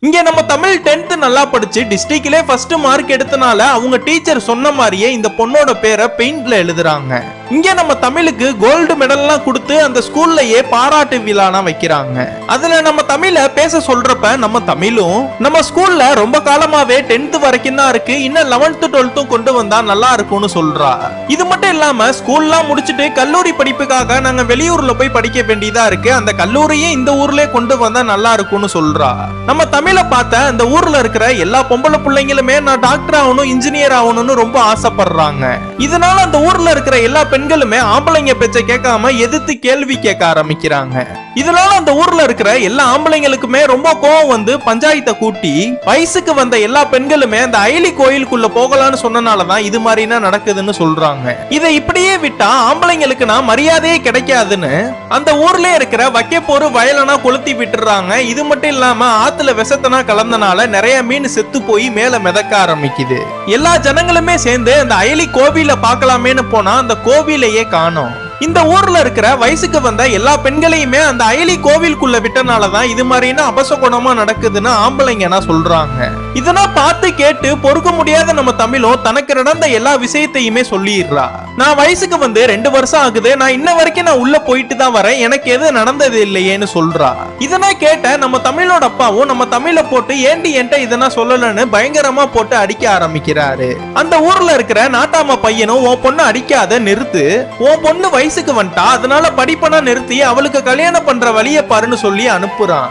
இங்க நம்ம தமிழ் 10th நல்லா படிச்சு டிஸ்ட்ரிக்ட்லயே ஃபர்ஸ்ட் மார்க் எடுத்தனால அவங்க டீச்சர் சொன்ன மாதிரியே இந்த பொண்ணோட பேரை பெயிண்ட்ல எழுதுறாங்க. இங்க நம்ம தமிழுக்கு கோல்டு மெடல்லாம் கொடுத்து அந்த ஸ்கூல்லயே பாராட்டு விழானா வைக்கிறாங்க. அதுல நம்ம தமிழ பேச சொல்றப்ப நம்ம தமிழும் நம்ம ஸ்கூல்ல ரொம்ப காலமாவே 10th வரைக்கும் தான் இருக்கு, இன்னும் 11th 12th கொண்டு வந்தா நல்லா இருக்கும்னு சொல்றா. இது மட்டும் இல்லாம ஸ்கூல்லாம் முடிச்சிட்டு கல்லூரி படிப்புக்காக நாங்க வெளியூர்ல போய் படிக்க வேண்டியதா இருக்கு, அந்த கல்லூரியே இந்த ஊர்லயே கொண்டு வந்தா நல்லா இருக்கும்னு சொல்றா. நம்ம தமிழ பார்த்த அந்த ஊர்ல இருக்கிற எல்லா பொம்பளை பிள்ளைங்களுமே நான் டாக்டர் ஆகணும் இன்ஜினியர் ஆகணும்னு ரொம்ப ஆசைப்படுறாங்க. இதனால அந்த ஊர்ல இருக்கிற எல்லா பெண்களுமே ஆம்பளைங்க பேச்ச கேட்காம எதிர்த்து கேள்வி கேட்க ஆரம்பிக்கிறாங்க. இதனால அந்த ஊர்ல இருக்கிற எல்லா ஆம்பளைங்களுக்குமே ரொம்ப கோவம் வந்து பஞ்சாயத்தை கூட்டி வயசுக்கு வந்த எல்லா பெண்களுமே அந்த ஐலி கோயிலுக்குள்ள போகலான்னு சொன்னனாலதான் இது மாதிரினா நடக்குதுன்னு சொல்றாங்க. இதை இப்படியே விட்டா ஆம்பளைங்களுக்கு நான் மரியாதையே கிடைக்காதுன்னு அந்த ஊர்ல இருக்கிற வைக்கப்போரு வயலனா கொளுத்தி விட்டுறாங்க. இது மட்டும் இல்லாம ஆத்துல விஷத்தனா கலந்தனால நிறைய மீன் செத்து போய் மேல மிதக்க ஆரம்பிக்குது. எல்லா ஜனங்களுமே சேர்ந்து அந்த அயலி கோவில பார்க்கலாமேன்னு போனா அந்த கோவிலையே காணோம். இந்த ஊர்ல இருக்கிற வயசுக்கு வந்த எல்லா பெண்களையுமே அந்த அயலி கோவிலுக்குள்ள விட்டனாலதான் இது மாதிரினா அபசகுணமா நடக்குதுன்னு ஆம்பளைங்கன்னா சொல்றாங்க. இதெல்லாம் பார்த்து கேட்டு பொறுக்க முடியாத நம்ம தமிழும் தனக்கு நடந்த எல்லா விஷயத்தையுமே சொல்லிடுறா. நான் வயசுக்கு வந்து 2 வருஷம் ஆகுது, நான் இன்ன வரைக்கும் நான் உள்ள போயிட்டு தான் வரேன், எனக்கு எது நடந்தது இல்லையேன்னு சொல்றா. இதெல்லாம் கேட்ட நம்ம தமிழோட அப்பாவும் நம்ம தமிழ போட்டு ஏண்டி என்கிட்ட இதெல்லாம் சொல்லலன்னு பயங்கரமா போட்டு அடிக்க ஆரம்பிக்கிறாரு. அந்த ஊர்ல இருக்கிற நாட்டாம பையனும் உன் பொண்ணு அடிக்காத நிறுத்து, உன் பொண்ணு வயசுக்கு வந்துட்டா அதனால படிப்பனா நிறுத்தி அவளுக்கு கல்யாணம் பண்ற வழியை பாருன்னு சொல்லி அனுப்புறான்.